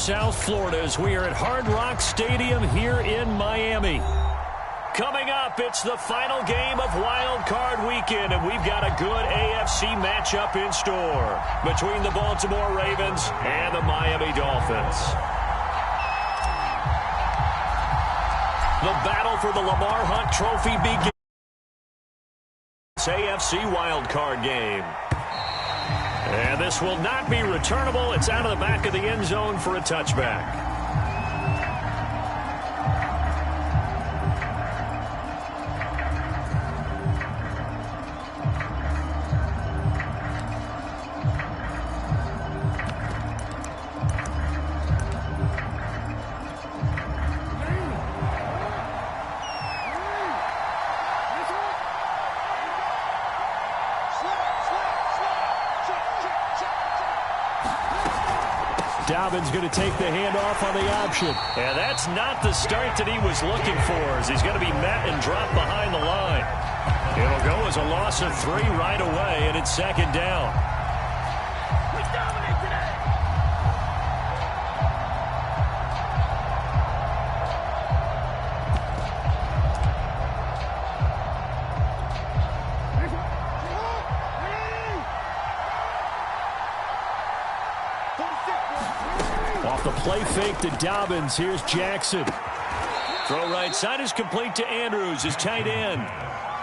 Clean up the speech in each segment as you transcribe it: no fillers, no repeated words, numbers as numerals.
South Florida as we are at Hard Rock Stadium here in Miami. Coming up, it's the final game of Wild Card Weekend, and we've got a good AFC matchup in store between the Baltimore Ravens and the Miami Dolphins. The battle for the Lamar Hunt Trophy begins. AFC Wild Card game. And this will not be returnable. It's out of the back of the end zone for a touchback. Dobbins going to take the handoff on the option. And that's not the start that he was looking for, as he's going to be met and dropped behind the line. It'll go as a loss of 3 right away, and it's second down. We dominate today. Off the play fake to Dobbins. Here's Jackson. Throw right side is complete to Andrews, his tight end.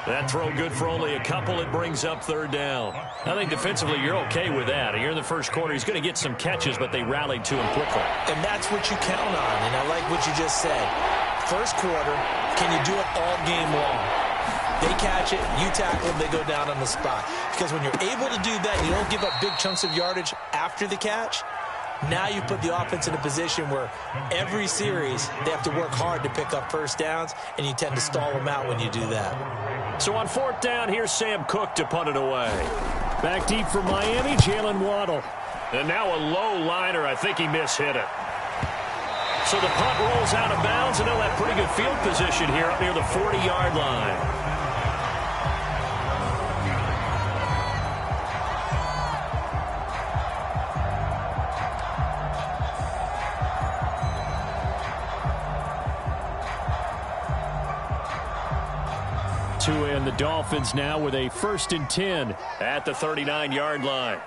That throw good for only a couple. It brings up third down. I think defensively you're okay with that. Here in the first quarter, he's going to get some catches, but they rallied to him quickly. And that's what you count on. And I like what you just said. First quarter, can you do it all game long? They catch it, you tackle them, they go down on the spot. Because when you're able to do that, you don't give up big chunks of yardage after the catch. Now you put the offense in a position where every series they have to work hard to pick up first downs, and you tend to stall them out when you do that. So on fourth down, here's Sam Cook to punt it away. Back deep for Miami, Jalen Waddle. And now a low liner. I think he mishit it. So the punt rolls out of bounds, and they'll have pretty good field position here up near the 40-yard line. And the Dolphins now with a 1st and 10 at the 39-yard line.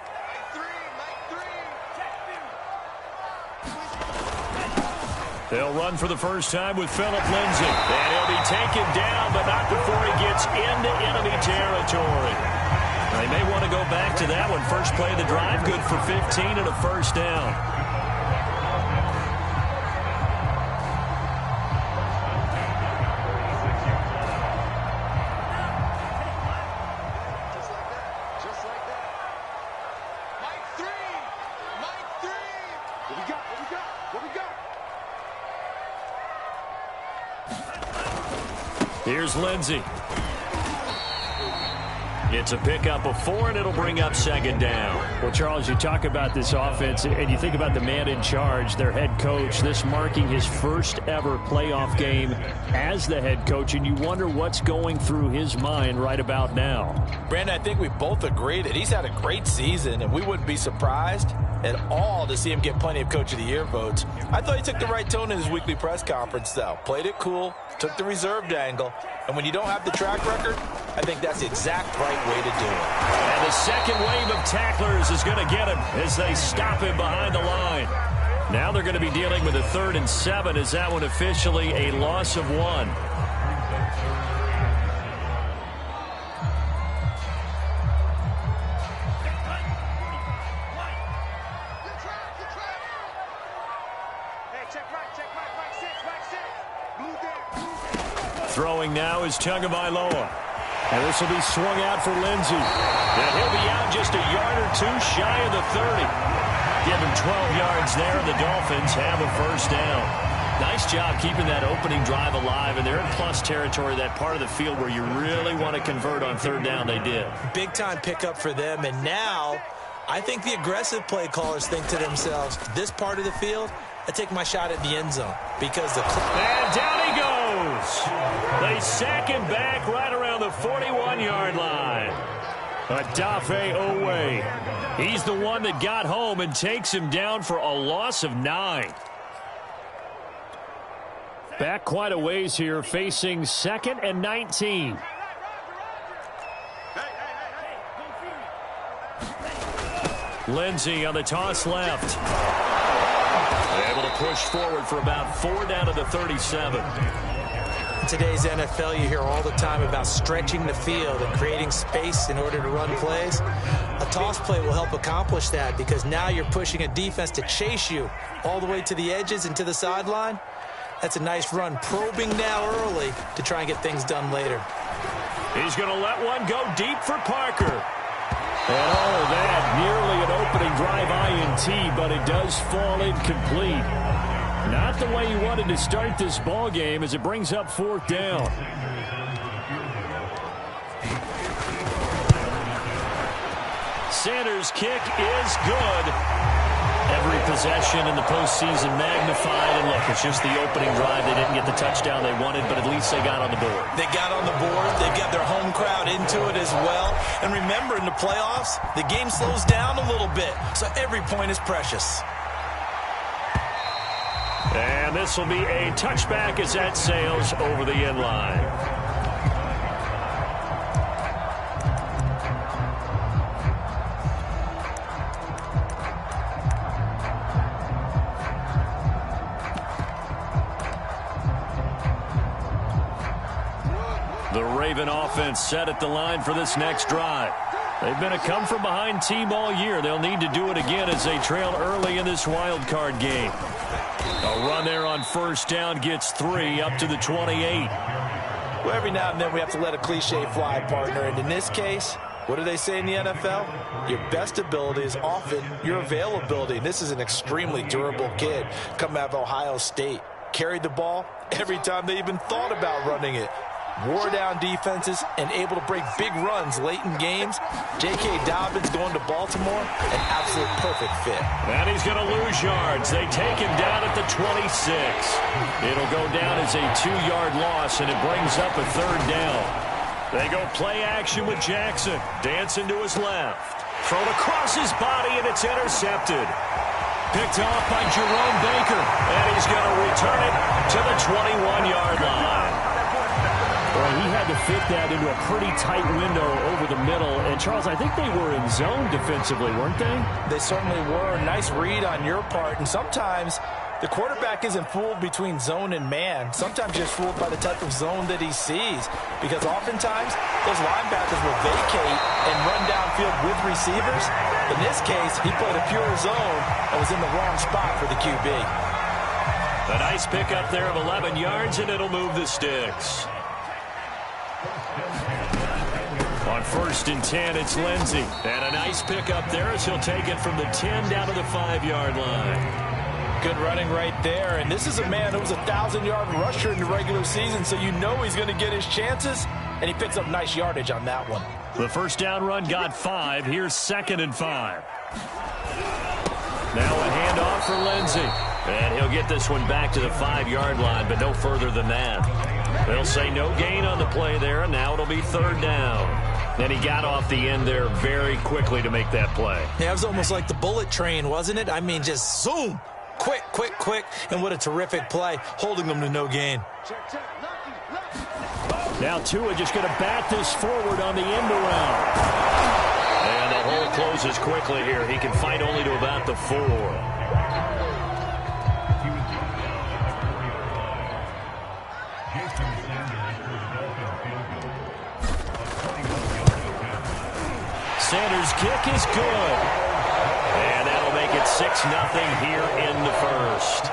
They'll run for the first time with Phillip Lindsay. And he'll be taken down, but not before he gets into enemy territory. They may want to go back to that one. First play of the drive, good for 15 and a first down. Here's Lindsay. It's a pickup of 4, and it'll bring up second down. Well, Charles, you talk about this offense, and you think about the man in charge, their head coach, this marking his first ever playoff game as the head coach, and you wonder what's going through his mind right about now. Brandon, I think we both agree that he's had a great season, and we wouldn't be surprised at all to see him get plenty of Coach of the Year votes. I thought he took the right tone in his weekly press conference, though. Played it cool, took the reserved angle, and when you don't have the track record, I think that's the exact right way to do it. And the second wave of tacklers is going to get him as they stop him behind the line. Now they're going to be dealing with a 3rd and 7. Is that one officially a loss of 1? Throwing now is Tagovailoa. And this will be swung out for Lindsay. And he'll be out just a yard or 2 shy of the 30. Give him 12 yards there, and the Dolphins have a first down. Nice job keeping that opening drive alive, and they're in plus territory, that part of the field where you really want to convert on 3rd down. They did. Big-time pickup for them, and now I think the aggressive play callers think to themselves, this part of the field, I take my shot at the end zone because the... And down he goes. They sack him back right around the 41-yard line. Owe. He's the one that got home and takes him down for a loss of 9. Back quite a ways here, facing 2nd and 19. Lindsey on the toss left. Able to push forward for about 4 down to the 37. In today's NFL, you hear all the time about stretching the field and creating space in order to run plays. A toss play will help accomplish that because now you're pushing a defense to chase you all the way to the edges and to the sideline. That's a nice run, probing now early to try and get things done later. He's going to let one go deep for Parker. And all of that, nearly an opening drive INT, but it does fall incomplete. Not the way you wanted to start this ball game as it brings up 4th down. Sanders' kick is good. Every possession in the postseason magnified. And look, it's just the opening drive. They didn't get the touchdown they wanted, but at least they got on the board. They got on the board. They've got their home crowd into it as well. And remember, in the playoffs, the game slows down a little bit, so every point is precious. And this will be a touchback as that sails over the end line. The Raven offense set at the line for this next drive. They've been a come-from-behind team all year. They'll need to do it again as they trail early in this wild card game. A run there on 1st down gets 3 up to the 28. Well, every now and then we have to let a cliche fly, partner. And in this case, what do they say in the NFL? Your best ability is often your availability. And this is an extremely durable kid coming out of Ohio State. Carried the ball every time they even thought about running it. Wore down defenses and able to break big runs late in games. J.K. Dobbins going to Baltimore, an absolute perfect fit. And he's going to lose yards. They take him down at the 26. It'll go down as a 2-yard loss, and it brings up a 3rd down. They go play action with Jackson. Dancing to his left. Thrown across his body, and it's intercepted. Picked off by Jerome Baker, and he's going to return it to the 21-yard line. Well, he had to fit that into a pretty tight window over the middle. And, Charles, I think they were in zone defensively, weren't they? They certainly were. Nice read on your part. And sometimes the quarterback isn't fooled between zone and man. Sometimes just fooled by the type of zone that he sees. Because oftentimes those linebackers will vacate and run downfield with receivers. In this case, he played a pure zone and was in the wrong spot for the QB. A nice pickup there of 11 yards, and it'll move the sticks. On 1st and 10, it's Lindsey. And a nice pickup there as he'll take it from the 10 down to the 5-yard line. Good running right there. And this is a man who was a 1,000-yard rusher in the regular season, so you know he's going to get his chances. And he picks up nice yardage on that one. The 1st down run got 5. Here's 2nd and 5. Now a handoff for Lindsey. And he'll get this one back to the 5-yard line, but no further than that. They'll say no gain on the play there, and now it'll be 3rd down. And he got off the end there very quickly to make that play. Yeah, it was almost like the bullet train, wasn't it? I mean, just zoom. Quick, quick, quick. And what a terrific play, holding them to no gain. Now Tua just going to bat this forward on the end around. And the hole closes quickly here. He can fight only to about the 4. Sanders' kick is good. And that'll make it 6-0 here in the 1st.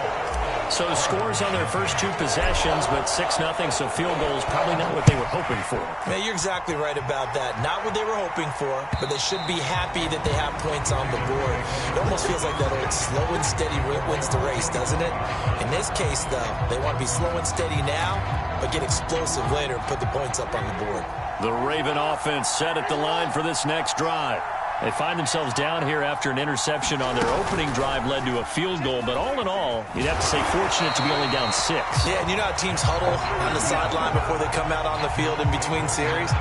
So scores on their first 2 possessions, but 6-0, so field goal is probably not what they were hoping for. Man, you're exactly right about that. Not what they were hoping for, but they should be happy that they have points on the board. It almost feels like that old slow and steady wins the race, doesn't it? In this case, though, they want to be slow and steady now, but get explosive later and put the points up on the board. The Raven offense set at the line for this next drive. They find themselves down here after an interception on their opening drive led to a field goal. But all in all, you'd have to say fortunate to be only down 6. Yeah, and you know how teams huddle on the sideline before they come out on the field in between series?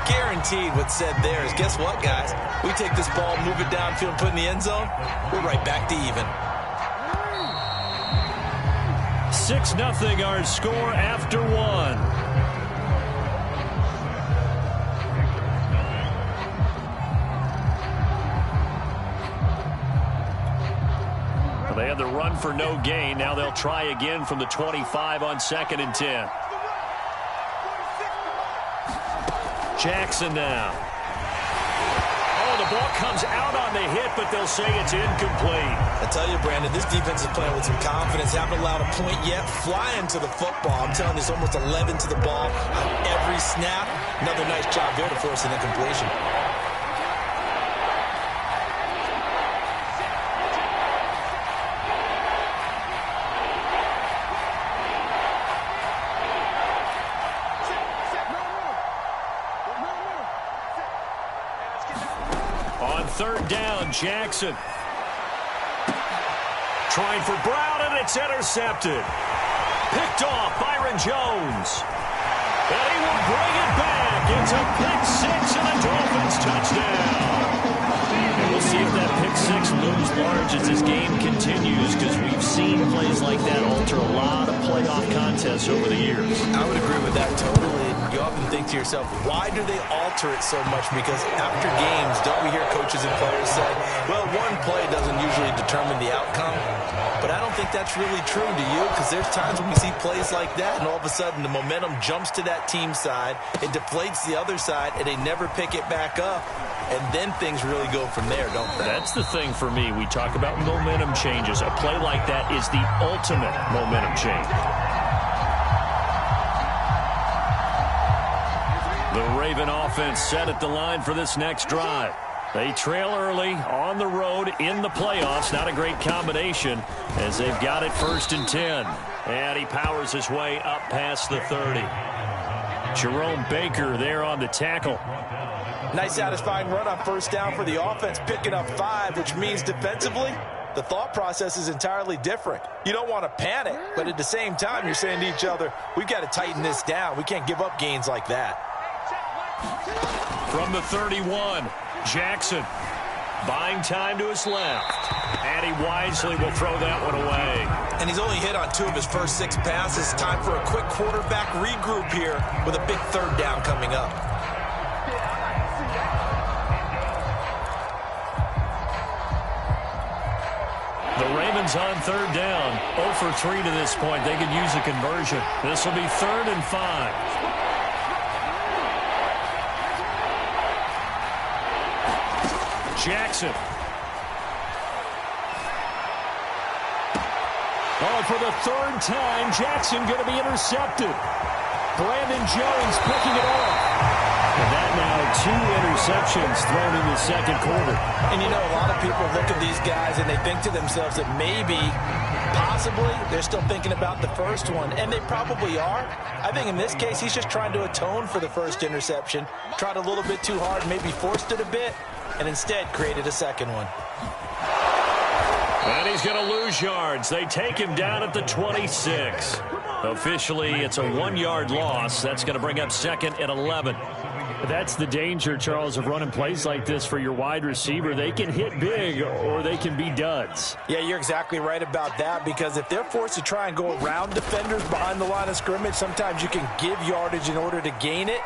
Guaranteed what's said there is, guess what, guys? We take this ball, move it downfield, put it in the end zone, we're right back to even. 6-0 our score after one. They had the run for no gain. Now they'll try again from the 25 on 2nd and 10. Jackson now. Oh, the ball comes out on the hit, but they'll say it's incomplete. I tell you, Brandon, this defense is playing with some confidence. Haven't allowed a point yet. Flying to the football. I'm telling you, it's almost 11 to the ball on every snap. Another nice job there to force an incompletion. On 3rd down, Jackson. Trying for Brown, and it's intercepted. Picked off, Byron Jones. And he will bring it back. It's a pick 6 and a Dolphins touchdown. And we'll see if that pick 6 looms large as this game continues, because we've seen plays like that alter a lot of playoff contests over the years. I would agree with that totally. You often think to yourself, why do they alter it so much? Because after games, don't we hear coaches and players say, well, one play doesn't usually determine the outcome. But I don't think that's really true, do you? Because there's times when we see plays like that, and all of a sudden the momentum jumps to that team side, it deflates the other side, and they never pick it back up. And then things really go from there, don't they? That's the thing for me. We talk about momentum changes. A play like that is the ultimate momentum change. The Raven offense set at the line for this next drive. They trail early on the road in the playoffs. Not a great combination as they've got it 1st and 10. And he powers his way up past the 30. Jerome Baker there on the tackle. Nice satisfying run on 1st down for the offense, picking up 5, which means defensively, the thought process is entirely different. You don't want to panic, but at the same time, you're saying to each other, we've got to tighten this down. We can't give up gains like that. From the 31, Jackson buying time to his left. And he wisely will throw that one away. And he's only hit on 2 of his first 6 passes. Time for a quick quarterback regroup here with a big 3rd down coming up. The Ravens on 3rd down. 0 for 3 to this point. They could use a conversion. This will be 3rd and 5. Jackson. Oh, for the 3rd time, Jackson going to be intercepted. Brandon Jones picking it off. And that now 2 interceptions thrown in the 2nd quarter. And you know, a lot of people look at these guys and they think to themselves that maybe, possibly, they're still thinking about the first one. And they probably are. I think in this case, he's just trying to atone for the first interception. Tried a little bit too hard, maybe forced it a bit, and instead created a 2nd one. And he's going to lose yards. They take him down at the 26. Officially, it's a 1-yard loss. That's going to bring up 2nd and 11. That's the danger, Charles, of running plays like this for your wide receiver. They can hit big or they can be duds. Yeah, you're exactly right about that, because if they're forced to try and go around defenders behind the line of scrimmage, sometimes you can give yardage in order to gain it.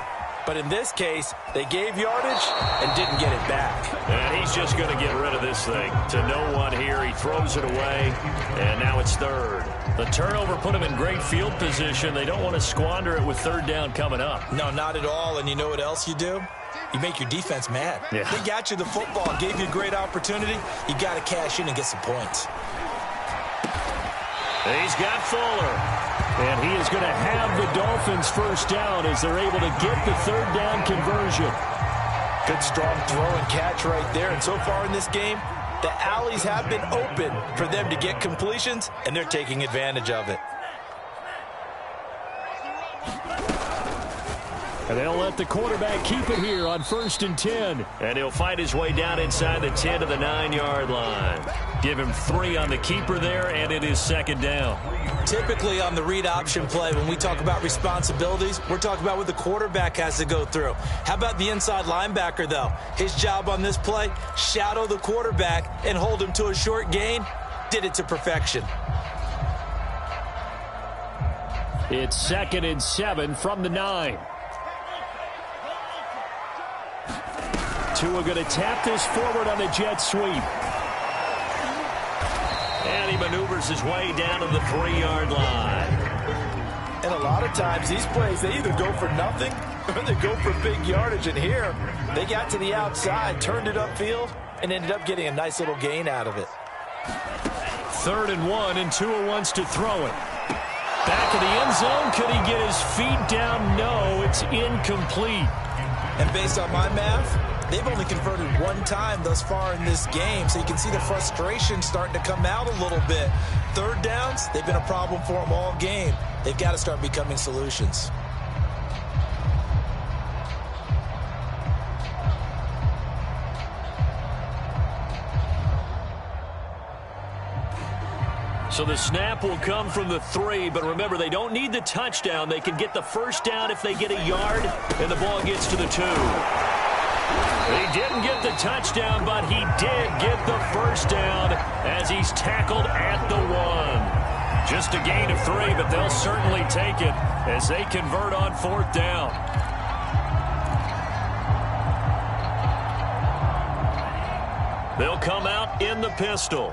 But in this case, they gave yardage and didn't get it back. And he's just going to get rid of this thing. To no one here, he throws it away, and now it's 3rd. The turnover put him in great field position. They don't want to squander it with 3rd down coming up. No, not at all. And you know what else you do? You make your defense mad. Yeah. They got you the football, gave you a great opportunity. You got to cash in and get some points. He's got Fuller. And he is going to have the Dolphins 1st down as they're able to get the 3rd down conversion. Good strong throw and catch right there. And so far in this game, the alleys have been open for them to get completions, and they're taking advantage of it. And they'll let the quarterback keep it here on 1st and 10. And he'll fight his way down inside the 10 to the 9-yard line. Give him 3 on the keeper there, and it is second down. Typically on the read option play, when we talk about responsibilities, we're talking about what the quarterback has to go through. How about the inside linebacker, though? His job on this play, shadow the quarterback and hold him to a short gain. Did it to perfection. It's 2nd and 7 from the 9. Tua going to tap this forward on the jet sweep. And he maneuvers his way down to the 3-yard line. And a lot of times these plays, they either go for nothing or they go for big yardage. And here, they got to the outside, turned it upfield, and ended up getting a nice little gain out of it. 3rd and 1, and Tua wants to throw it. Back of the end zone. Could he get his feet down? No, it's incomplete. And based on my math, they've only converted 1 time thus far in this game, so you can see the frustration starting to come out a little bit. 3rd downs, they've been a problem for them all game. They've got to start becoming solutions. So the snap will come from the 3, but remember, they don't need the touchdown. They can get the 1st down if they get a yard, and the ball gets to the 2. He didn't get the touchdown, but he did get the 1st down as he's tackled at the 1. Just a gain of 3, but they'll certainly take it as they convert on 4th down. They'll come out in the pistol.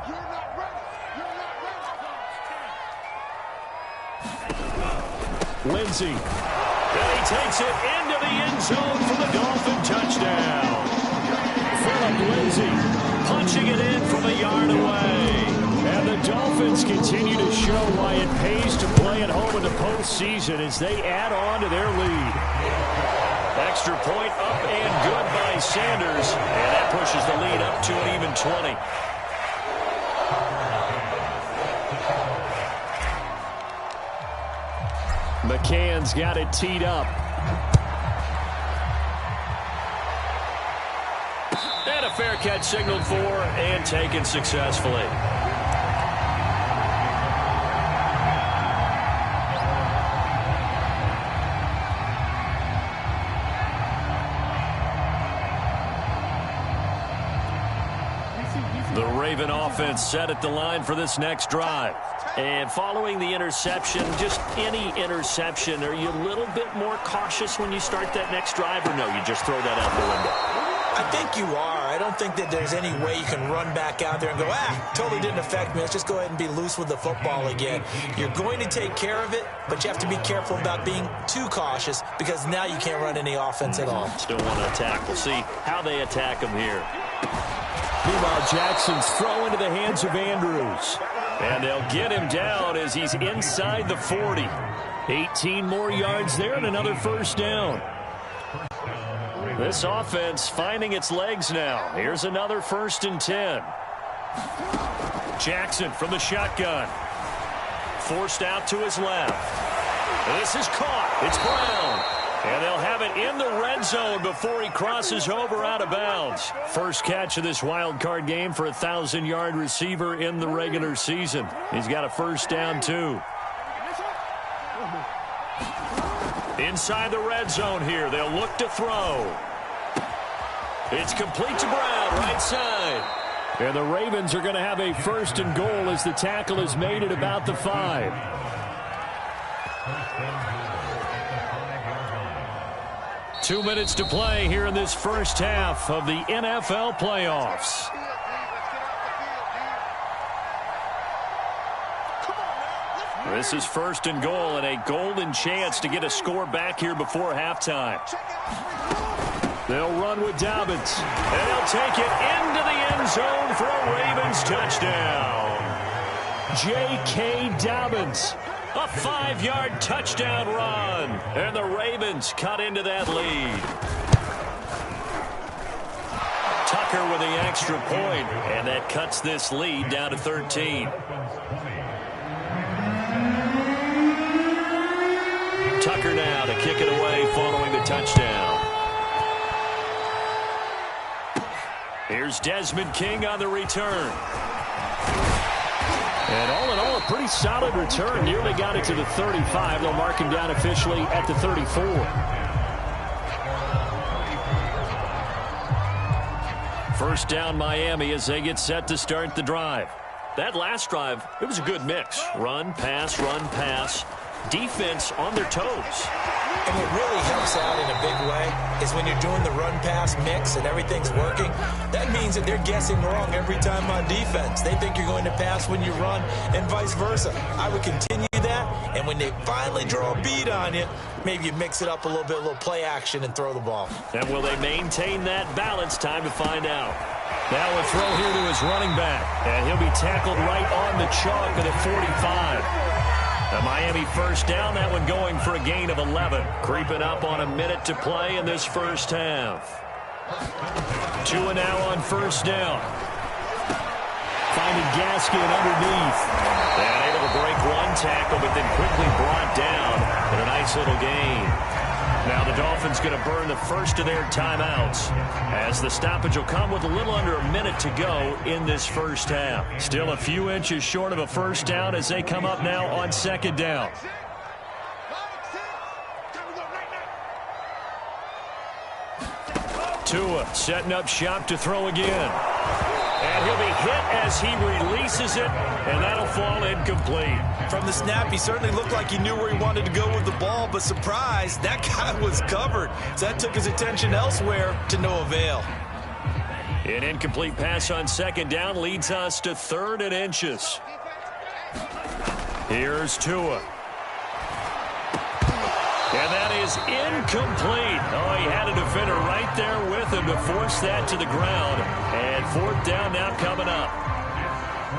Lindsey. And he takes it into the end zone for the Dolphin touchdown. Phillip Lindsey punching it in from a yard away. And the Dolphins continue to show why it pays to play at home in the postseason as they add on to their lead. Extra point up and good by Sanders. And that pushes the lead up to an even 20. McCann's got it teed up. And a fair catch signaled for and taken successfully. The Raven offense set at the line for this next drive. And following the interception, just any interception, are you a little bit more cautious when you start that next drive, or no, you just throw that out the window? I think you are. I don't think that there's any way you can run back out there and go, totally didn't affect me. Let's just go ahead and be loose with the football again. You're going to take care of it, but you have to be careful about being too cautious because now you can't run any offense at all. Still want to attack. We'll see how they attack him here. Meanwhile, Jackson's throw into the hands of Andrews. And they'll get him down as he's inside the 40. 18 more yards there and another 1st down. This offense finding its legs now. Here's another 1st and 10. Jackson from the shotgun. Forced out to his left. This is caught. It's Brown. And they'll have it in the red zone before he crosses over out of bounds. First catch of this wild card game for a 1,000-yard receiver in the regular season. He's got a 1st down, too. Inside the red zone here. They'll look to throw. It's complete to Brown, right side. And the Ravens are going to have a 1st and goal as the tackle is made at about the 5. 2 minutes to play here in this first half of the NFL playoffs. This is 1st and goal and a golden chance to get a score back here before halftime. They'll run with Dobbins, and they'll take it into the end zone for a Ravens touchdown. J.K. Dobbins. A 5-yard touchdown run. And the Ravens cut into that lead. Tucker with the extra point, and that cuts this lead down to 13. Tucker now to kick it away following the touchdown. Here's Desmond King on the return. And all in all, a pretty solid return. Nearly got it to the 35. They'll mark him down officially at the 34. First down, Miami, as they get set to start the drive. That last drive, it was a good mix. Run, pass. Defense on their toes. And what really helps out in a big way is when you're doing the run-pass mix and everything's working, that means that they're guessing wrong every time on defense. They think you're going to pass when you run and vice versa. I would continue that, and when they finally draw a beat on you, maybe you mix it up a little bit, a little play action, and throw the ball. And will they maintain that balance? Time to find out. Now a throw here to his running back, and he'll be tackled right on the chalk at 45. A Miami first down, that one going for a gain of 11. Creeping up on a minute to play in this first half. 2 now on first down. Finding Gaskin underneath. And able to break one tackle, but then quickly brought down in a nice little gain. Now the Dolphins going to burn the first of their timeouts, as the stoppage will come with a little under a minute to go in this first half. Still a few inches short of a first down as they come up now on second down. Tua setting up shop to throw again. And he'll be hit as he releases it, and that'll fall incomplete. From the snap, he certainly looked like he knew where he wanted to go with the ball, but surprise, that guy was covered. So that took his attention elsewhere to no avail. An incomplete pass on second down leads us to 3rd and inches. Here's Tua. And that is incomplete. Oh, he had a defender right there with him to force that to the ground. And 4th down now coming up.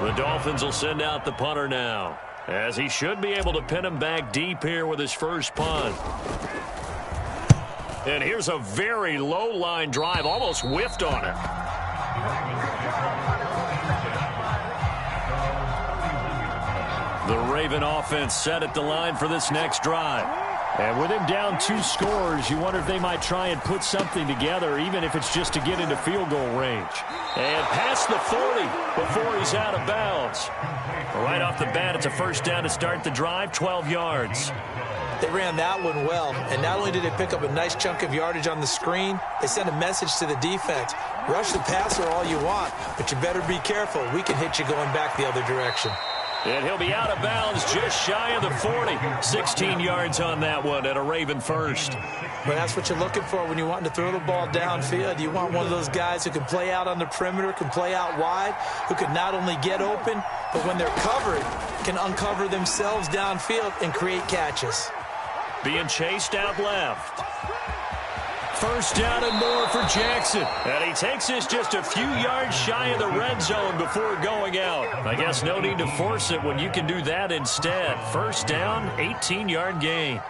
The Dolphins will send out the punter now, as he should be able to pin him back deep here with his first punt. And here's a very low line drive, almost whiffed on it. The Raven offense set at the line for this next drive. And with him down 2 scores, you wonder if they might try and put something together, even if it's just to get into field goal range. And past the 40 before he's out of bounds. Right off the bat, it's a first down to start the drive, 12 yards. They ran that one well, and not only did they pick up a nice chunk of yardage on the screen, they sent a message to the defense. Rush the passer all you want, but you better be careful. We can hit you going back the other direction. And he'll be out of bounds just shy of the 40. 16 yards on that one at a Raven first. Well, that's what you're looking for when you're wanting to throw the ball downfield. You want one of those guys who can play out on the perimeter, can play out wide, who can not only get open, but when they're covered, can uncover themselves downfield and create catches. Being chased out left. First down and more for Jackson. And he takes this just a few yards shy of the red zone before going out. I guess no need to force it when you can do that instead. First down, 18-yard gain.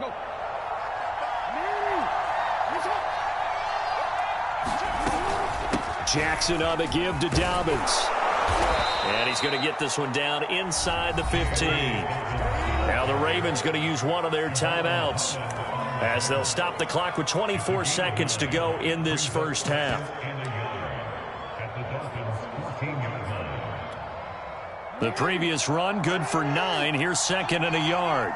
Go. Jackson on the give to Dobbins. And he's going to get this one down inside the 15. Now the Ravens going to use one of their timeouts, as they'll stop the clock with 24 seconds to go in this first half. The previous run good for 9. Here's 2nd and a yard.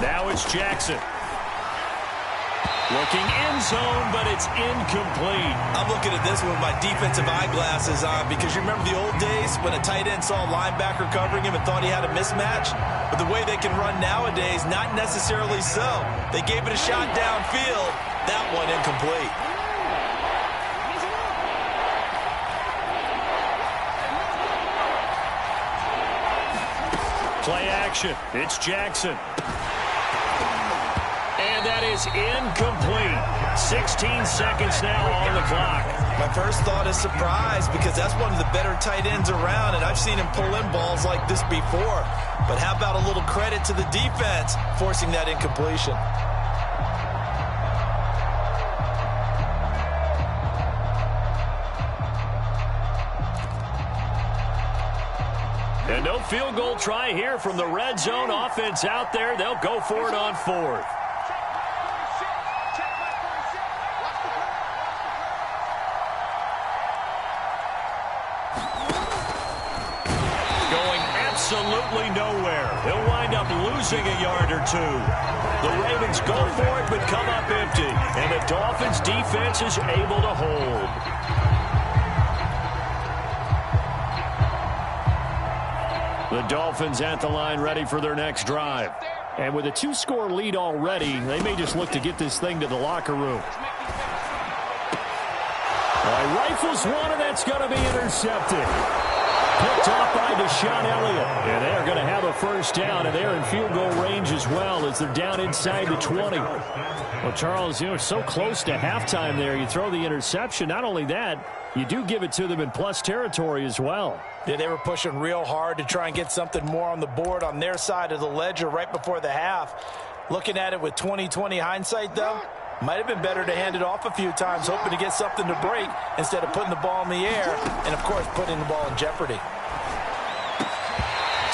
Now it's Jackson. Looking end zone, but it's incomplete. I'm looking at this one with my defensive eyeglasses on, because you remember the old days when a tight end saw a linebacker covering him and thought he had a mismatch? But the way they can run nowadays, not necessarily so. They gave it a shot downfield. That one incomplete. Play action. It's Jackson. And that is incomplete. 16 seconds now on the clock. My first thought is surprise, because that's one of the better tight ends around, and I've seen him pull in balls like this before. But how about a little credit to the defense forcing that incompletion? And no field goal try here from the red zone. Offense out there. They'll go for it on 4th. Going absolutely nowhere. They'll wind up losing a yard or 2. The Ravens go for it but come up empty. And the Dolphins defense is able to hold. The Dolphins at the line ready for their next drive. And with a 2-score lead already, they may just look to get this thing to the locker room. Rifles one, and that's going to be intercepted. Picked off by Deshaun Elliott. And they're going to have a first down, and they're in field goal range as well as they're down inside the 20. Well, Charles, so close to halftime there. You throw the interception. Not only that, you do give it to them in plus territory as well. Yeah, they were pushing real hard to try and get something more on the board on their side of the ledger right before the half. Looking at it with 20/20 hindsight, though, might have been better to hand it off a few times, hoping to get something to break instead of putting the ball in the air and, of course, putting the ball in jeopardy.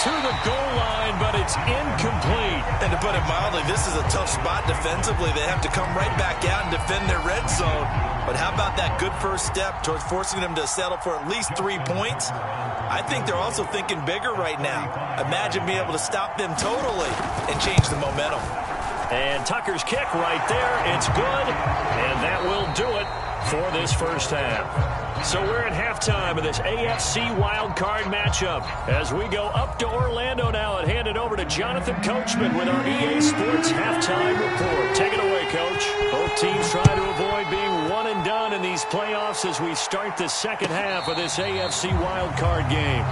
To the goal line, but it's incomplete. And to put it mildly, this is a tough spot defensively. They have to come right back out and defend their red zone. But how about that good first step towards forcing them to settle for at least 3 points? I think they're also thinking bigger right now. Imagine being able to stop them totally and change the momentum. And Tucker's kick right there. It's good, and that will do it for this first half. So we're at halftime of this AFC wildcard matchup as we go up to Orlando now and hand it over to Jonathan Coachman with our EA Sports halftime report. Take it away, Coach. Both teams try to avoid being one and done in these playoffs as we start the second half of this AFC wildcard game.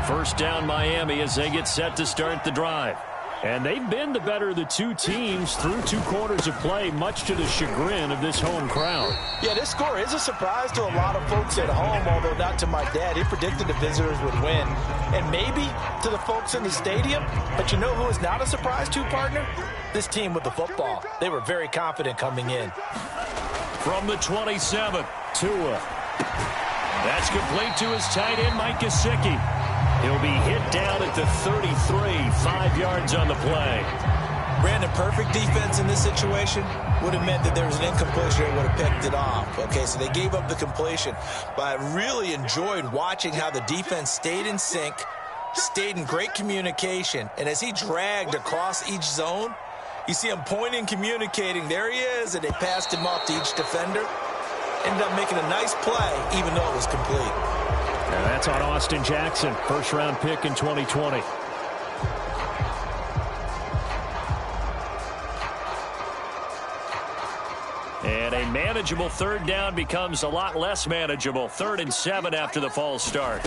First down Miami as they get set to start the drive. And they've been the better of the two teams through 2 quarters of play, much to the chagrin of this home crowd. Yeah, this score is a surprise to a lot of folks at home, although not to my dad. He predicted the visitors would win. And maybe to the folks in the stadium. But you know who is not a surprise to, partner? This team with the football. They were very confident coming in. From the 27, Tua. That's complete to his tight end, Mike Gesicki. He'll be hit down at the 33, 5 yards on the play. Brandon, perfect defense in this situation would have meant that there was an incompletion that would have picked it off. Okay, so they gave up the completion. But I really enjoyed watching how the defense stayed in sync, stayed in great communication, and as he dragged across each zone, you see him pointing, communicating. There he is, and they passed him off to each defender. Ended up making a nice play, even though it was complete. And that's on Austin Jackson, first-round pick in 2020. And a manageable third down becomes a lot less manageable. 3rd and 7 after the false start.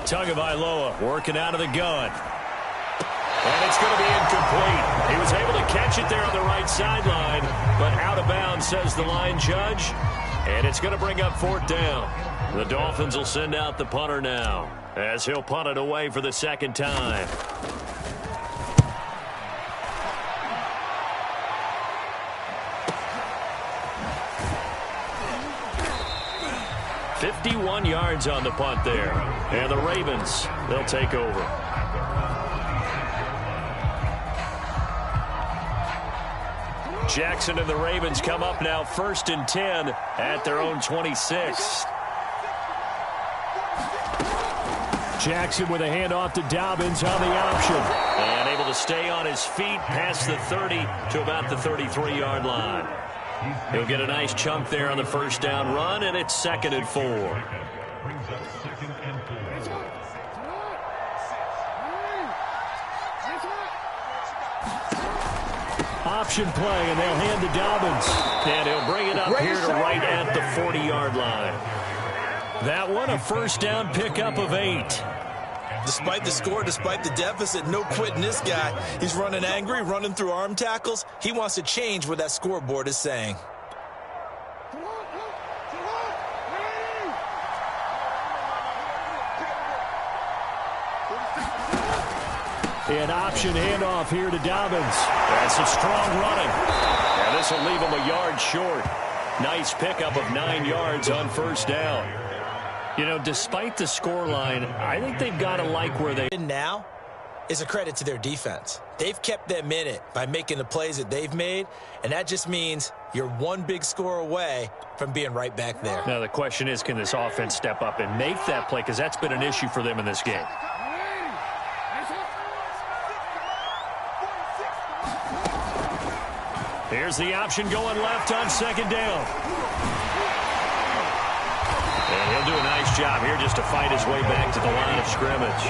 Tagovailoa working out of the gun. And it's going to be incomplete. He was able to catch it there on the right sideline, but out of bounds, says the line judge. And it's going to bring up 4th down. The Dolphins will send out the punter now as he'll punt it away for the second time. "51 yards on the punt there. And the Ravens, they'll take over. Jackson and the Ravens come up now 1st and 10 at their own 26. Jackson with a handoff to Dobbins on the option. And able to stay on his feet past the 30 to about the 33-yard line. He'll get a nice chunk there on the first down run, and it's 2nd and 4. Option play, and they'll hand to Dobbins. And he'll bring it up here to right at the 40-yard line. That one, a first down pickup of 8. Despite the score, despite the deficit, no quitting this guy. He's running angry, running through arm tackles. He wants to change what that scoreboard is saying. An option handoff here to Dobbins. That's some strong running. And this will leave him a yard short. Nice pickup of 9 yards on first down. You know, despite the scoreline, I think they've got to like where they... Now is a credit to their defense. They've kept them in it by making the plays that they've made, and that just means you're one big score away from being right back there. Now, the question is, can this offense step up and make that play? Because that's been an issue for them in this game. Here's the option going left on second down. And he'll do a nice job here just to fight his way back to the line of scrimmage.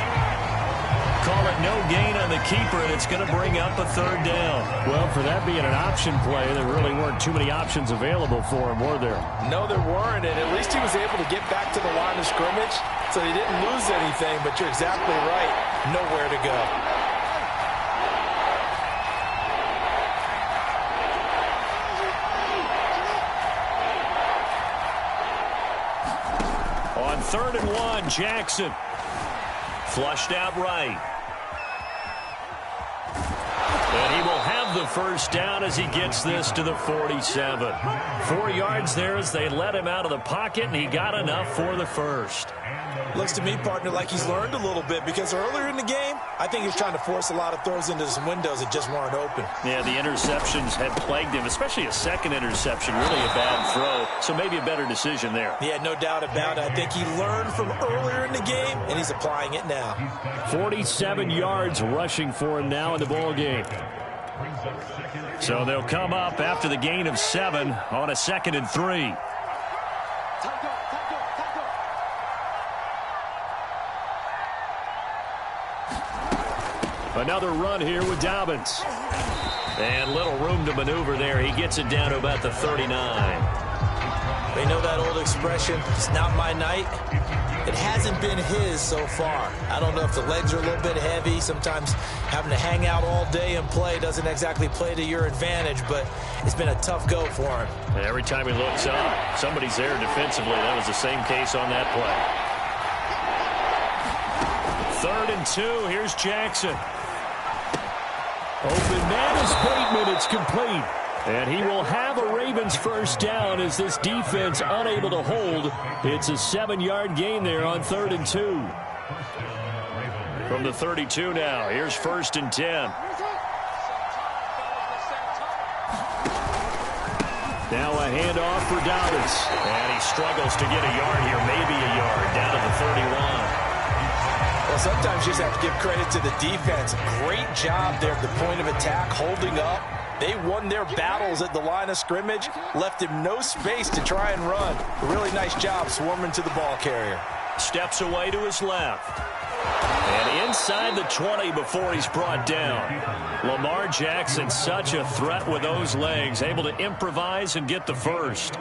Call it no gain on the keeper, and it's going to bring up a third down. Well, for that being an option play, there really weren't too many options available for him, were there? No, there weren't, and at least he was able to get back to the line of scrimmage, so he didn't lose anything, but you're exactly right. Nowhere to go. On 3rd and 1, Jackson. Flushed out right. And he will have the first down as he gets this to the 47. 4 yards there as they let him out of the pocket, and he got enough for the first. Looks to me, partner, like he's learned a little bit, because earlier in the game, I think he was trying to force a lot of throws into some windows that just weren't open. Yeah, the interceptions had plagued him, especially a second interception, really a bad throw, so maybe a better decision there. Yeah, no doubt about it. I think he learned from earlier in the game, and he's applying it now. 47 yards rushing for him now in the ball game. So they'll come up after the gain of 7 on a 2nd and 3. Another run here with Dobbins. And little room to maneuver there. He gets it down to about the 39. They know that old expression, it's not my night. It hasn't been his so far. I don't know if the legs are a little bit heavy. Sometimes having to hang out all day and play doesn't exactly play to your advantage, but it's been a tough go for him. And every time he looks up, somebody's there defensively. That was the same case on that play. 3rd and 2. Here's Jackson. Open man is Bateman. It's complete. And he will have a Ravens first down as this defense unable to hold. It's a 7-yard gain there on 3rd and 2. From the 32 now, here's 1st and 10. Now a handoff for Dobbins. And he struggles to get a yard here, maybe a yard, down to the 31. Well, sometimes you just have to give credit to the defense. Great job there at the point of attack, holding up. They won their battles at the line of scrimmage, left him no space to try and run. A really nice job swarming to the ball carrier. Steps away to his left. And inside the 20 before he's brought down. Lamar Jackson, such a threat with those legs, able to improvise and get the first.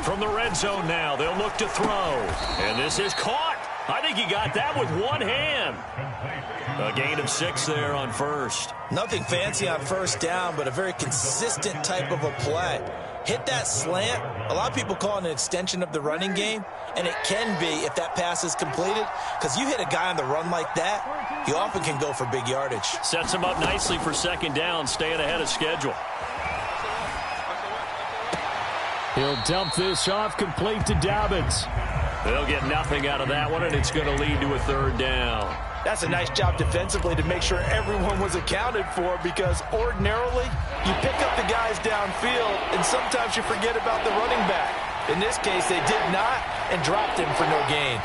From the red zone now, they'll look to throw. And this is caught. I think he got that with one hand. A gain of 6 there on first. Nothing fancy on first down, but a very consistent type of a play. Hit that slant. A lot of people call it an extension of the running game, and it can be if that pass is completed, because you hit a guy on the run like that, you often can go for big yardage. Sets him up nicely for 2nd down, staying ahead of schedule. He'll dump this off complete to Dobbins. They'll get nothing out of that one, and it's going to lead to a 3rd down. That's a nice job defensively to make sure everyone was accounted for, because ordinarily you pick up the guys downfield and sometimes you forget about the running back. In this case, they did not and dropped him for no gain.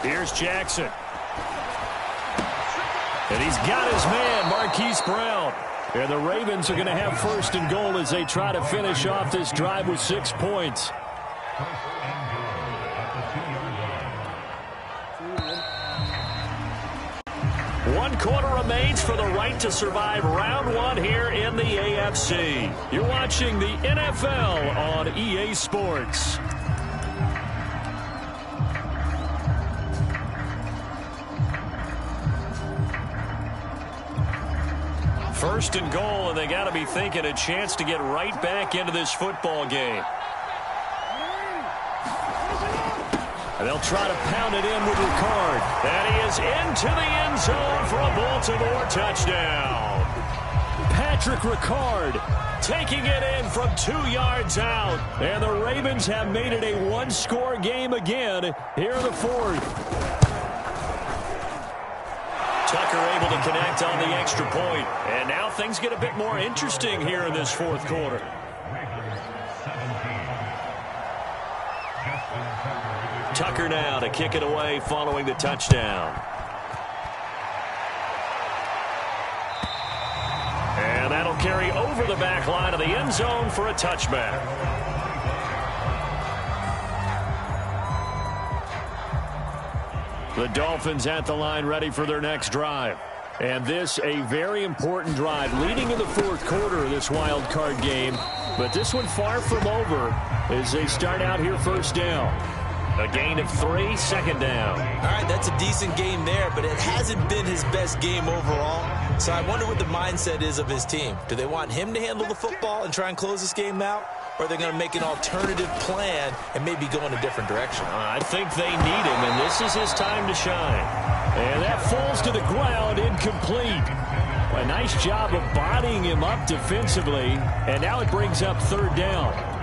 Here's Jackson. And he's got his man, Marquise Brown. And the Ravens are going to have 1st and goal as they try to finish off this drive with 6 points. 1 quarter remains for the right to survive round 1 here in the AFC. You're watching the NFL on EA Sports. First and goal, and they got to be thinking a chance to get right back into this football game. And they'll try to pound it in with Ricard. And he is into the end zone for a Baltimore touchdown. Patrick Ricard taking it in from 2 yards out. And the Ravens have made it a 1-score game again here in the 4th. Tucker able to connect on the extra point. And now things get a bit more interesting here in this 4th quarter. Tucker now to kick it away following the touchdown. And that'll carry over the back line of the end zone for a touchback. The Dolphins at the line ready for their next drive. And this a very important drive leading in the 4th quarter of this wild card game. But this one far from over as they start out here first down. A gain of 3, second down. All right, that's a decent game there, but it hasn't been his best game overall. So I wonder what the mindset is of his team. Do they want him to handle the football and try and close this game out? Or are they going to make an alternative plan and maybe go in a different direction? I think they need him, and this is his time to shine. And that falls to the ground, incomplete. A nice job of bodying him up defensively, and now it brings up 3rd down.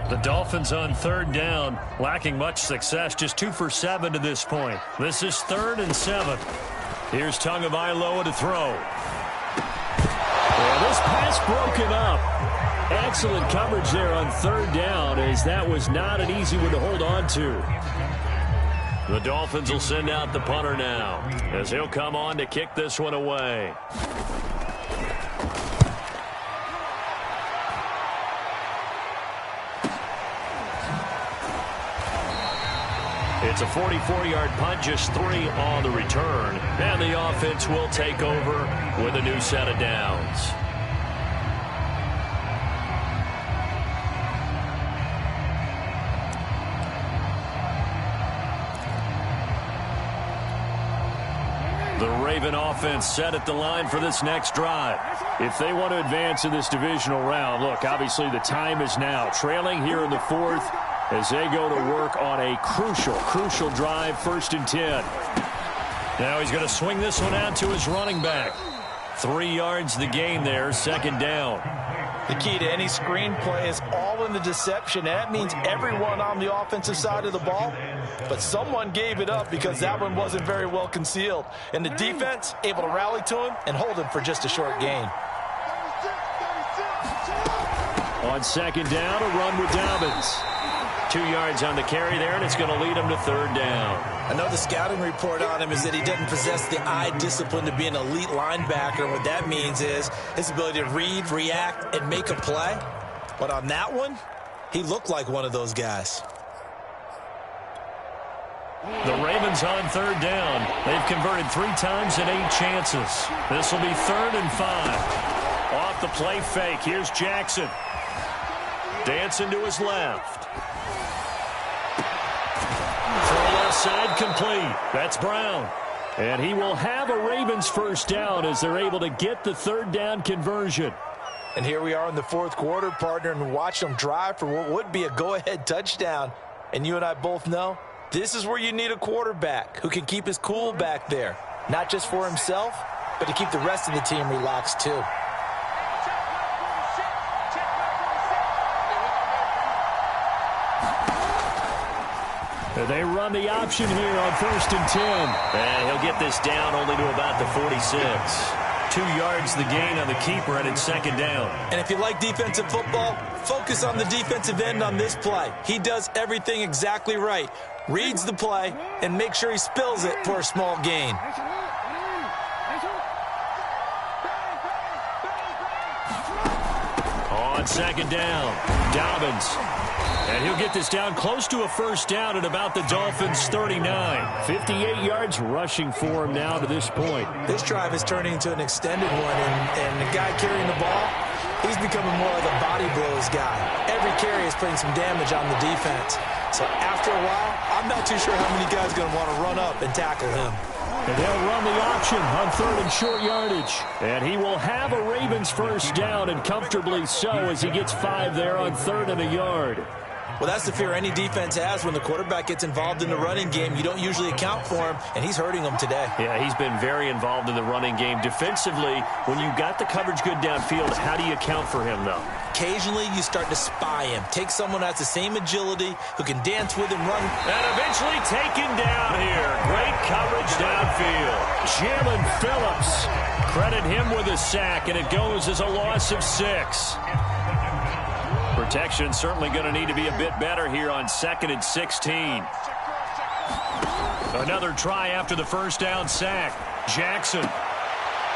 The Dolphins on 3rd down, lacking much success, just 2 for 7 to this point. This is 3rd and 7. Here's Tagovailoa to throw. Well, this pass broken up. Excellent coverage there on 3rd down, as that was not an easy one to hold on to. The Dolphins will send out the punter now, as he'll come on to kick this one away. It's a 44-yard punt, just 3 on the return. And the offense will take over with a new set of downs. The Raven offense set at the line for this next drive. If they want to advance in this divisional round, look, obviously the time is now. Trailing here in the 4th as they go to work on a crucial drive, 1st and 10. Now he's going to swing this one out to his running back. 3 yards the gain there, 2nd down. The key to any screen play is all in the deception. That means everyone on the offensive side of the ball. But someone gave it up because that one wasn't very well concealed. And the defense able to rally to him and hold him for just a short gain. On 2nd down, a run with Dobbins. 2 yards on the carry there, and it's going to lead him to 3rd down. I know the scouting report on him is that he doesn't possess the eye discipline to be an elite linebacker. What that means is his ability to read, react, and make a play. But on that one, he looked like one of those guys. The Ravens on 3rd down. They've converted 3 times in 8 chances. This will be 3rd and 5. Off the play fake, here's Jackson. Dancing to his left. Side complete. That's Brown. And he will have a Ravens 1st down as they're able to get the 3rd down conversion. And here we are in the 4th quarter, partner, and watch them drive for what would be a go-ahead touchdown. And you and I both know this is where you need a quarterback who can keep his cool back there. Not just for himself, but to keep the rest of the team relaxed too. They run the option here on 1st and 10. And he'll get this down only to about the 46. 2 yards the gain on the keeper, and it's 2nd down. And if you like defensive football, focus on the defensive end on this play. He does everything exactly right. Reads the play and make sure he spills it for a small gain. On second down, Dobbins. And he'll get this down close to a first down at about the Dolphins' 39. 58 yards rushing for him now to this point. This drive is turning into an extended one, and the guy carrying the ball, he's becoming more of a body blows guy. Every carry is putting some damage on the defense. So after a while, I'm not too sure how many guys are going to want to run up and tackle him. And they'll run the option on third and short yardage. And he will have a Ravens first down, and comfortably so, as he gets 5 there on third and a yard. Well, that's the fear any defense has when the quarterback gets involved in the running game. You don't usually account for him, and he's hurting them today. Yeah, he's been very involved in the running game. Defensively, when you've got the coverage good downfield, how do you account for him, though? Occasionally, you start to spy him. Take someone who has the same agility, who can dance with him, run. And eventually taken down here. Great coverage downfield. Jalen Phillips. Credit him with a sack, and it goes as a loss of 6. Protection certainly going to need to be a bit better here on 2nd and 16. Another try after the first down sack. Jackson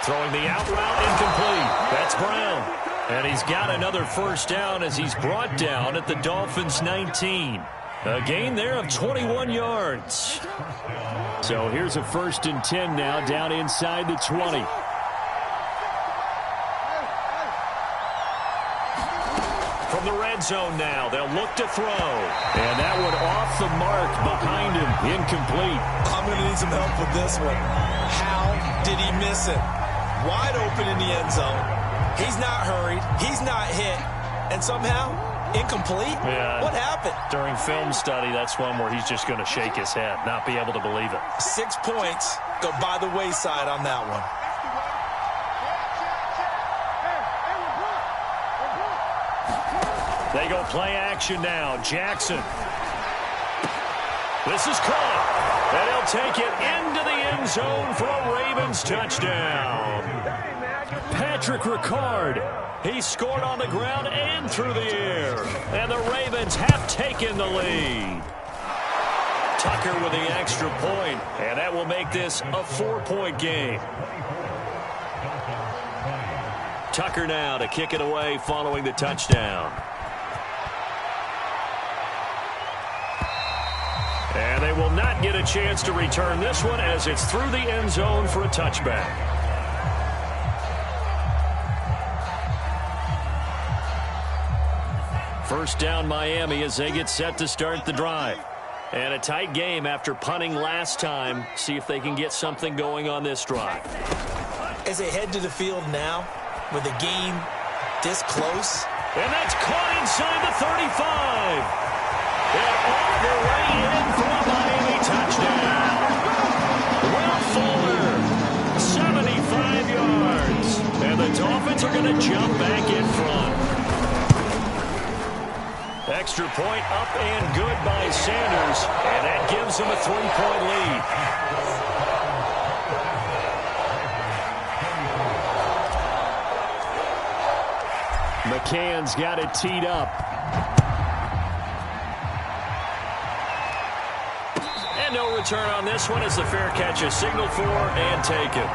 throwing the out route incomplete. That's Brown. And he's got another first down as he's brought down at the Dolphins' 19. A gain there of 21 yards. So here's a 1st and 10 now down inside the 20. From the red zone now, they'll look to throw. And that one off the mark behind him, incomplete. I'm going to need some help with this one. How did he miss it? Wide open in the end zone. He's not hurried. He's not hit. And somehow, incomplete? Yeah. What happened? During film study, that's one where he's just going to shake his head, not be able to believe it. 6 points go by the wayside on that one. They go play action now. Jackson. This is caught. And he'll take it into the end zone for a Ravens touchdown. Patrick Ricard. He scored on the ground and through the air. And the Ravens have taken the lead. Tucker with the extra point. And that will make this a 4-point game. Tucker now to kick it away following the touchdown. And they will not get a chance to return this one as it's through the end zone for a touchback. First down Miami as they get set to start the drive. And a tight game after punting last time. See if they can get something going on this drive. As they head to the field now, with the game this close. And that's caught inside the 35. And all the way in for a Miami touchdown. Will Fuller, 75 yards. And the Dolphins are going to jump back in front. Extra point up and good by Sanders. And that gives them a 3-point lead. McCann's got it teed up. And no return on this one as the fair catch is signaled for and taken.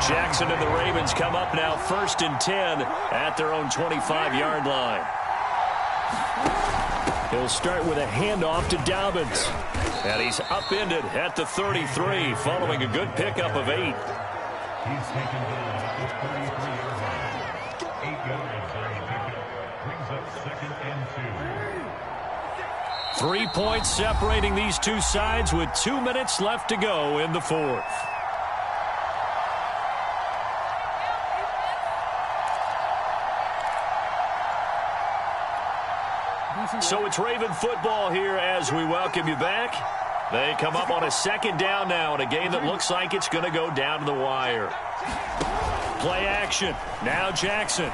Jackson and the Ravens come up now 1st and 10 at their own 25-yard line. He'll start with a handoff to Dobbins. And he's upended at the 33 following a good pickup of 8. He's taken down at the 33-yard line. 8 yards on the pickup. Brings up 2nd and 2. 3 points separating these two sides with 2 minutes left to go in the 4th. So it's Raven football here as we welcome you back. They come up on a 2nd down now in a game that looks like it's going to go down to the wire. Play action. Now Jackson.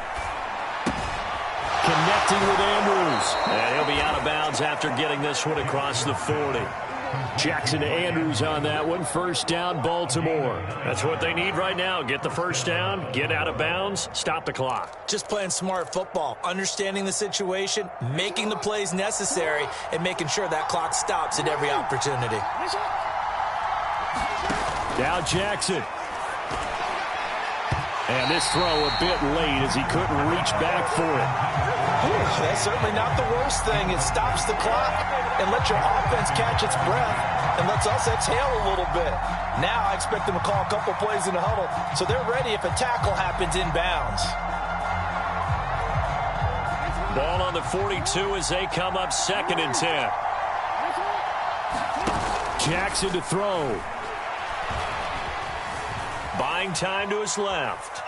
Connecting with Andrews. And he'll be out of bounds after getting this one across the 40. Jackson to Andrews on that one. First down, Baltimore. That's what they need right now. Get the first down, get out of bounds, stop the clock. Just playing smart football, understanding the situation, making the plays necessary, and making sure that clock stops at every opportunity. Now Jackson. And this throw a bit late as he couldn't reach back for it. That's certainly not the worst thing. It stops the clock and lets your offense catch its breath and lets us exhale a little bit. Now I expect them to call a couple plays in the huddle so they're ready if a tackle happens inbounds. Ball on the 42 as they come up 2nd and 10. Jackson to throw. Buying time to his left.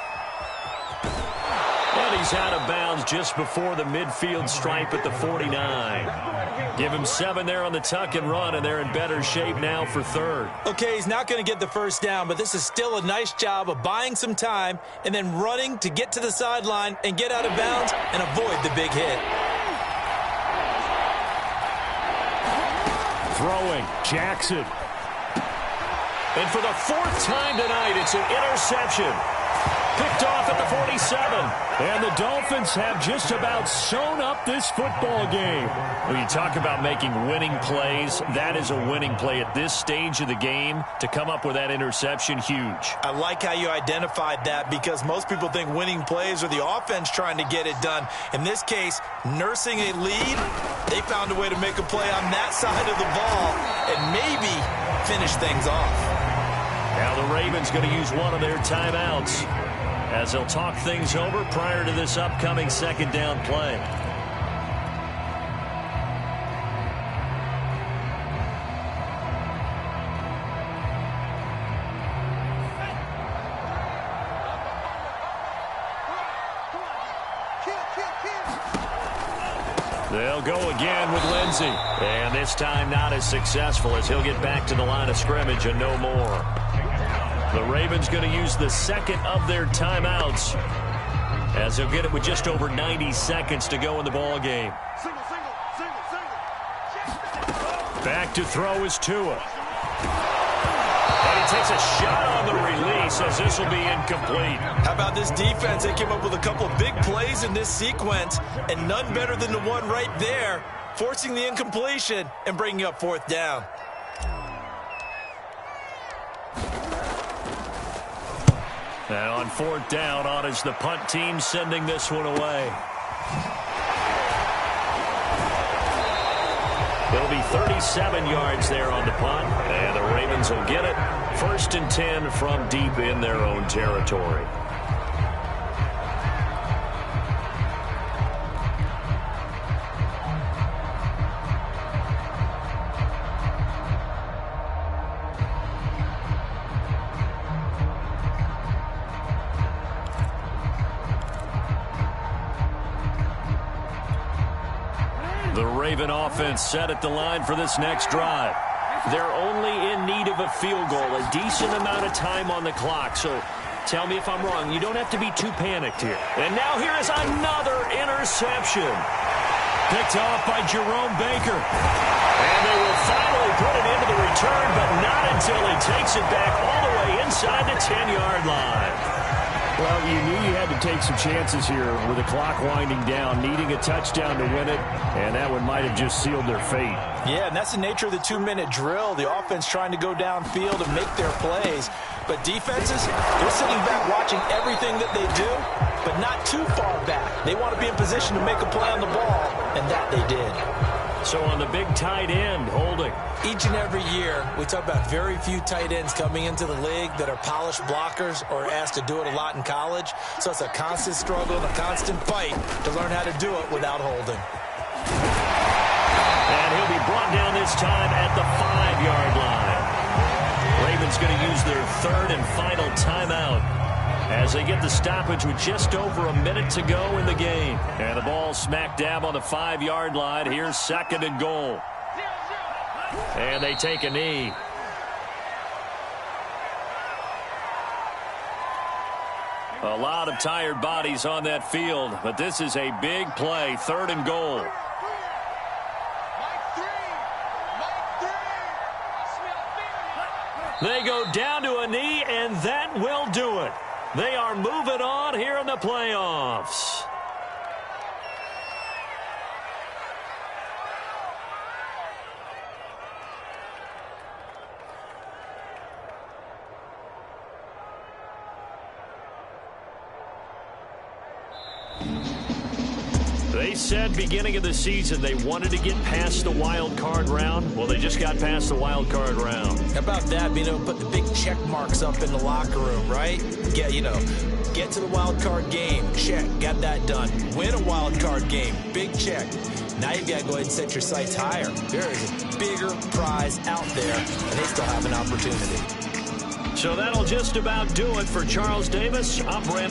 And he's out of bounds just before the midfield stripe at the 49. Give him 7 there on the tuck and run, and they're in better shape now for 3rd. Okay, he's not going to get the first down, but this is still a nice job of buying some time and then running to get to the sideline and get out of bounds and avoid the big hit. Throwing, Jackson. And for the 4th time tonight, it's an interception. Picked off at the 47. And the Dolphins have just about sewn up this football game. When you talk about making winning plays, that is a winning play at this stage of the game. To come up with that interception, huge. I like how you identified that because most people think winning plays are the offense trying to get it done. In this case, nursing a lead, they found a way to make a play on that side of the ball and maybe finish things off. Now the Ravens going to use one of their timeouts as they'll talk things over prior to this upcoming 2nd down play. They'll go again with Lindsey. And this time not as successful as he'll get back to the line of scrimmage and no more. The Ravens going to use the 2nd of their timeouts as they'll get it with just over 90 seconds to go in the ball game. Back to throw is Tua. And he takes a shot on the release as this will be incomplete. How about this defense? They came up with a couple of big plays in this sequence, and none better than the one right there, forcing the incompletion and bringing up 4th down. And on 4th down, on is the punt team sending this one away. It'll be 37 yards there on the punt, and the Ravens will get it. 1st and 10 from deep in their own territory. The Raven offense set at the line for this next drive. They're only in need of a field goal, a decent amount of time on the clock. So tell me if I'm wrong. You don't have to be too panicked here. And now here is another interception. Picked off by Jerome Baker. And they will finally put it into the return, but not until he takes it back all the way inside the 10-yard line. Well, you knew you had to take some chances here with the clock winding down, needing a touchdown to win it, and that one might have just sealed their fate. Yeah, and that's the nature of the 2-minute drill. The offense trying to go downfield and make their plays. But defenses, they're sitting back watching everything that they do, but not too far back. They want to be in position to make a play on the ball, and that they did. So on the big tight end, holding. Each and every year, we talk about very few tight ends coming into the league that are polished blockers or asked to do it a lot in college. So it's a constant struggle and a constant fight to learn how to do it without holding. And he'll be brought down this time at the 5-yard line. Ravens going to use their 3rd and final timeout as they get the stoppage with just over a minute to go in the game. And the ball smack dab on the 5-yard line. Here's 2nd and goal. And they take a knee. A lot of tired bodies on that field, but this is a big play, 3rd and goal. They go down to a knee, and that will do it. They are moving on here in the playoffs. They said beginning of the season they wanted to get past the wild card round. Well, they just got past the wild card round. How about that? Being able to put the big check marks up in the locker room, right? Get to the wild card game. Check. Got that done. Win a wild card game. Big check. Now you've got to go ahead and set your sights higher. There is a bigger prize out there, and they still have an opportunity. So that'll just about do it for Charles Davis. I'm Brandon.